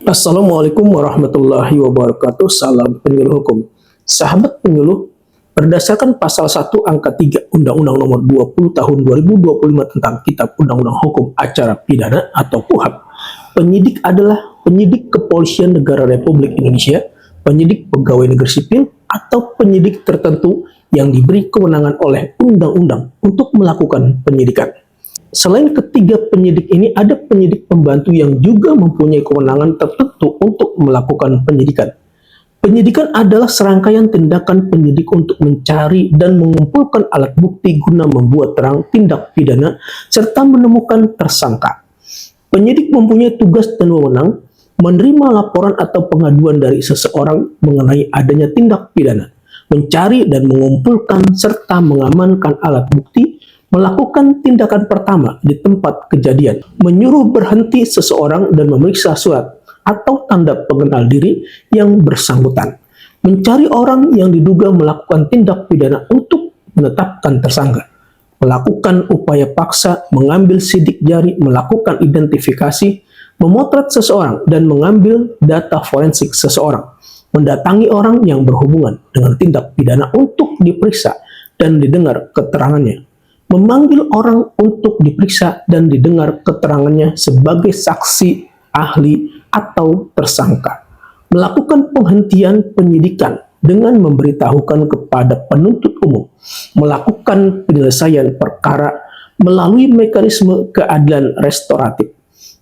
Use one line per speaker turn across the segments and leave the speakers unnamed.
Assalamualaikum warahmatullahi wabarakatuh. Salam penyuluh hukum. Sahabat penyuluh, berdasarkan pasal 1 angka 3 Undang-Undang Nomor 20 Tahun 2025 tentang Kitab Undang-Undang Hukum Acara Pidana atau KUHAP, penyidik adalah penyidik Kepolisian Negara Republik Indonesia, penyidik pegawai negeri sipil, atau penyidik tertentu yang diberi kewenangan oleh undang-undang untuk melakukan penyidikan. Selain ketiga penyidik ini, ada penyidik pembantu yang juga mempunyai kewenangan tertentu untuk melakukan penyidikan. Penyidikan adalah serangkaian tindakan penyidik untuk mencari dan mengumpulkan alat bukti guna membuat terang tindak pidana serta menemukan tersangka. Penyidik mempunyai tugas dan wewenang menerima laporan atau pengaduan dari seseorang mengenai adanya tindak pidana, mencari dan mengumpulkan serta mengamankan alat bukti, melakukan tindakan pertama di tempat kejadian, menyuruh berhenti seseorang dan memeriksa surat atau tanda pengenal diri yang bersangkutan, mencari orang yang diduga melakukan tindak pidana untuk menetapkan tersangka, melakukan upaya paksa, mengambil sidik jari, melakukan identifikasi, memotret seseorang dan mengambil data forensik seseorang, mendatangi orang yang berhubungan dengan tindak pidana untuk diperiksa dan didengar keterangannya, memanggil orang untuk diperiksa dan didengar keterangannya sebagai saksi, ahli, atau tersangka, melakukan penghentian penyidikan dengan memberitahukan kepada penuntut umum, melakukan penyelesaian perkara melalui mekanisme keadilan restoratif,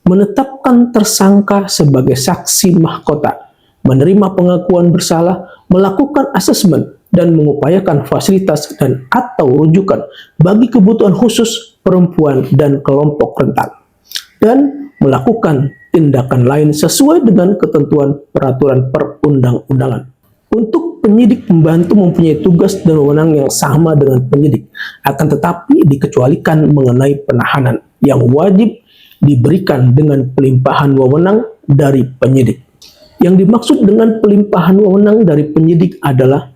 menetapkan tersangka sebagai saksi mahkota, menerima pengakuan bersalah, melakukan asesmen dan mengupayakan fasilitas dan atau rujukan bagi kebutuhan khusus perempuan dan kelompok rentan, dan melakukan tindakan lain sesuai dengan ketentuan peraturan perundang-undangan. Untuk penyidik pembantu mempunyai tugas dan wewenang yang sama dengan penyidik, akan tetapi dikecualikan mengenai penahanan yang wajib diberikan dengan pelimpahan wewenang dari penyidik. Yang dimaksud dengan pelimpahan wewenang dari penyidik adalah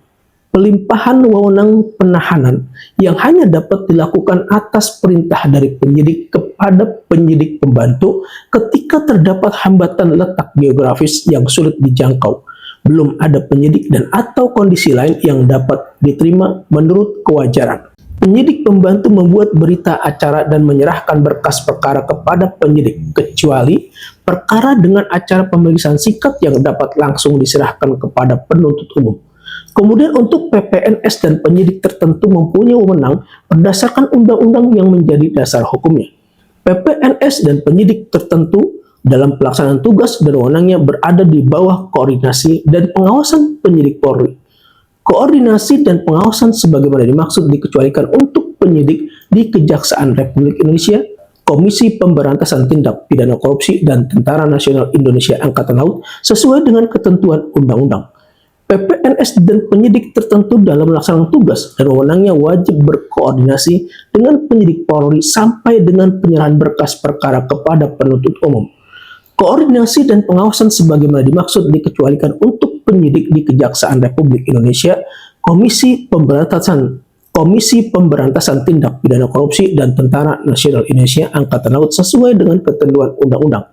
pelimpahan wewenang penahanan yang hanya dapat dilakukan atas perintah dari penyidik kepada penyidik pembantu ketika terdapat hambatan letak geografis yang sulit dijangkau, belum ada penyidik dan atau kondisi lain yang dapat diterima menurut kewajaran. Penyidik pembantu membuat berita acara dan menyerahkan berkas perkara kepada penyidik, kecuali perkara dengan acara pemeriksaan singkat yang dapat langsung diserahkan kepada penuntut umum. Kemudian untuk PPNS dan penyidik tertentu mempunyai wewenang berdasarkan undang-undang yang menjadi dasar hukumnya. PPNS dan penyidik tertentu dalam pelaksanaan tugas dan wewenangnya berada di bawah koordinasi dan pengawasan penyidik Polri. Koordinasi dan pengawasan sebagaimana dimaksud dikecualikan untuk penyidik di Kejaksaan Republik Indonesia, Komisi Pemberantasan Tindak Pidana Korupsi, dan Tentara Nasional Indonesia Angkatan Laut sesuai dengan ketentuan undang-undang. PPNS dan penyidik tertentu dalam melaksanakan tugas dan wewenangnya wajib berkoordinasi dengan penyidik Polri sampai dengan penyerahan berkas perkara kepada penuntut umum. Koordinasi dan pengawasan sebagaimana dimaksud dikecualikan untuk penyidik di Kejaksaan Republik Indonesia, Komisi Pemberantasan Tindak Pidana Korupsi, dan Tentara Nasional Indonesia Angkatan Laut sesuai dengan ketentuan undang-undang.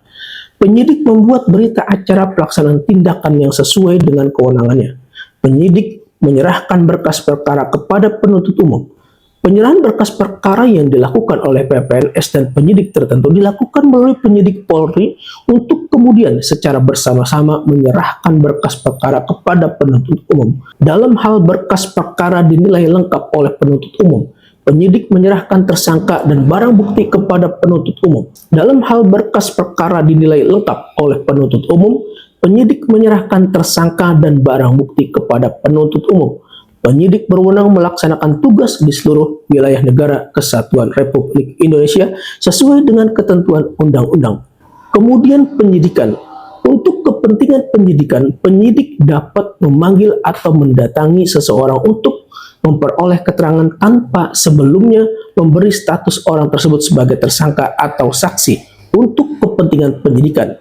Penyidik membuat berita acara pelaksanaan tindakan yang sesuai dengan kewenangannya. Penyidik menyerahkan berkas perkara kepada penuntut umum. Penyerahan berkas perkara yang dilakukan oleh PPNS dan penyidik tertentu dilakukan melalui penyidik Polri untuk kemudian secara bersama-sama menyerahkan berkas perkara kepada penuntut umum. Dalam hal berkas perkara dinilai lengkap oleh penuntut umum, penyidik menyerahkan tersangka dan barang bukti kepada penuntut umum. Dalam hal berkas perkara dinilai lengkap oleh penuntut umum, penyidik menyerahkan tersangka dan barang bukti kepada penuntut umum. Penyidik berwenang melaksanakan tugas di seluruh wilayah negara kesatuan Republik Indonesia sesuai dengan ketentuan undang-undang. Kemudian penyidikan. Untuk kepentingan penyidikan, penyidik dapat memanggil atau mendatangi seseorang untuk memperoleh keterangan tanpa sebelumnya memberi status orang tersebut sebagai tersangka atau saksi. Untuk kepentingan penyidikan,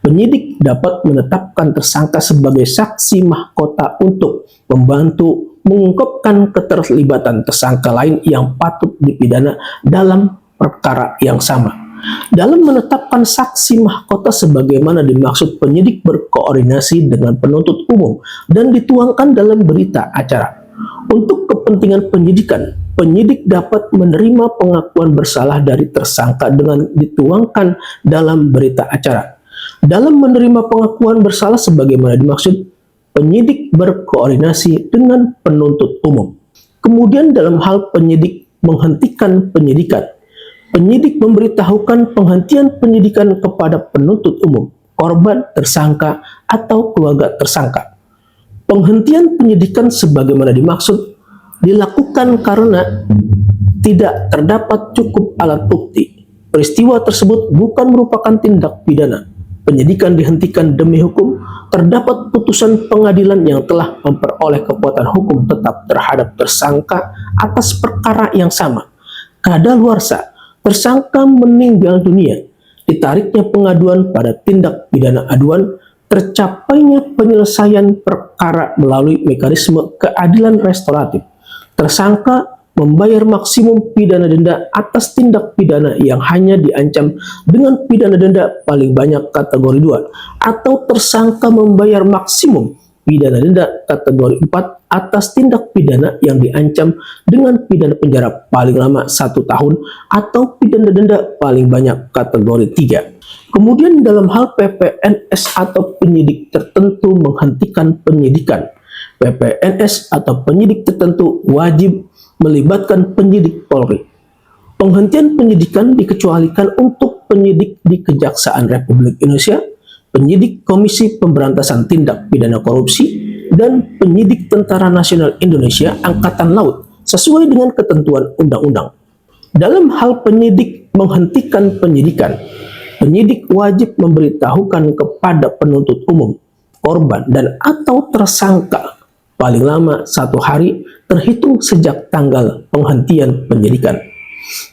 penyidik dapat menetapkan tersangka sebagai saksi mahkota untuk membantu mengungkapkan keterlibatan tersangka lain yang patut dipidana dalam perkara yang sama. Dalam menetapkan saksi mahkota sebagaimana dimaksud, penyidik berkoordinasi dengan penuntut umum dan dituangkan dalam berita acara. Untuk kepentingan penyidikan, penyidik dapat menerima pengakuan bersalah dari tersangka dengan dituangkan dalam berita acara. Dalam menerima pengakuan bersalah sebagaimana dimaksud, penyidik berkoordinasi dengan penuntut umum. Kemudian dalam hal penyidik menghentikan penyidikan, penyidik memberitahukan penghentian penyidikan kepada penuntut umum, korban, tersangka, atau keluarga tersangka. Penghentian penyidikan sebagaimana dimaksud dilakukan karena tidak terdapat cukup alat bukti. Peristiwa tersebut bukan merupakan tindak pidana. Penyidikan dihentikan demi hukum, terdapat putusan pengadilan yang telah memperoleh kekuatan hukum tetap terhadap tersangka atas perkara yang sama. Kadaluarsa, tersangka meninggal dunia, ditariknya pengaduan pada tindak pidana aduan, tercapainya penyelesaian perkara melalui mekanisme keadilan restoratif. Tersangka membayar maksimum pidana denda atas tindak pidana yang hanya diancam dengan pidana denda paling banyak kategori 2, atau tersangka membayar maksimum pidana denda kategori 4 atas tindak pidana yang diancam dengan pidana penjara paling lama 1 tahun atau pidana denda paling banyak kategori 3. Kemudian dalam hal PPNS atau penyidik tertentu menghentikan penyidikan, PPNS atau penyidik tertentu wajib melibatkan penyidik Polri. Penghentian penyidikan dikecualikan untuk penyidik di Kejaksaan Republik Indonesia, penyidik Komisi Pemberantasan Tindak Pidana Korupsi, dan penyidik Tentara Nasional Indonesia Angkatan Laut sesuai dengan ketentuan undang-undang. Dalam hal penyidik menghentikan penyidikan, penyidik wajib memberitahukan kepada penuntut umum, korban, dan atau tersangka paling lama 1 hari terhitung sejak tanggal penghentian penyidikan.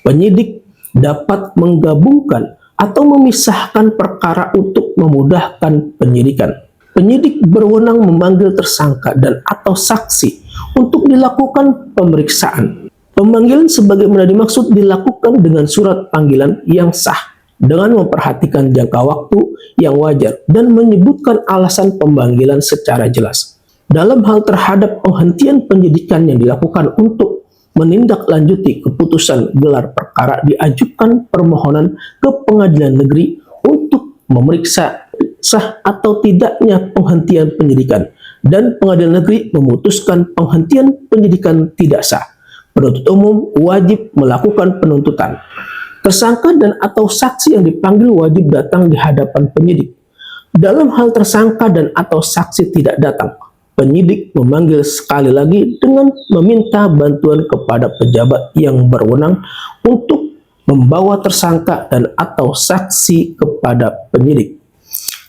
Penyidik dapat menggabungkan atau memisahkan perkara untuk memudahkan penyidikan. Penyidik berwenang memanggil tersangka dan atau saksi untuk dilakukan pemeriksaan. Pemanggilan sebagaimana dimaksud dilakukan dengan surat panggilan yang sah, dengan memperhatikan jangka waktu yang wajar dan menyebutkan alasan pemanggilan secara jelas. Dalam hal terhadap penghentian penyidikan yang dilakukan untuk menindaklanjuti keputusan gelar perkara, diajukan permohonan ke pengadilan negeri untuk memeriksa sah atau tidaknya penghentian penyidikan, dan pengadilan negeri memutuskan penghentian penyidikan tidak sah. Penuntut umum wajib melakukan penuntutan. Tersangka dan atau saksi yang dipanggil wajib datang di hadapan penyidik. Dalam hal tersangka dan atau saksi tidak datang, penyidik memanggil sekali lagi dengan meminta bantuan kepada pejabat yang berwenang untuk membawa tersangka dan atau saksi kepada penyidik.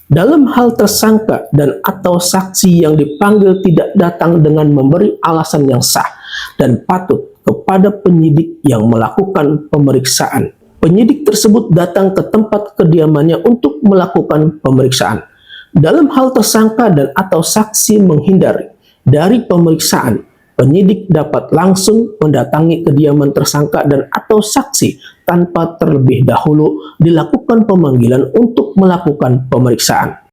Dalam hal tersangka dan atau saksi yang dipanggil tidak datang dengan memberi alasan yang sah dan patut kepada penyidik yang melakukan pemeriksaan, penyidik tersebut datang ke tempat kediamannya untuk melakukan pemeriksaan. Dalam hal tersangka dan atau saksi menghindar dari pemeriksaan, penyidik dapat langsung mendatangi kediaman tersangka dan atau saksi tanpa terlebih dahulu dilakukan pemanggilan untuk melakukan pemeriksaan.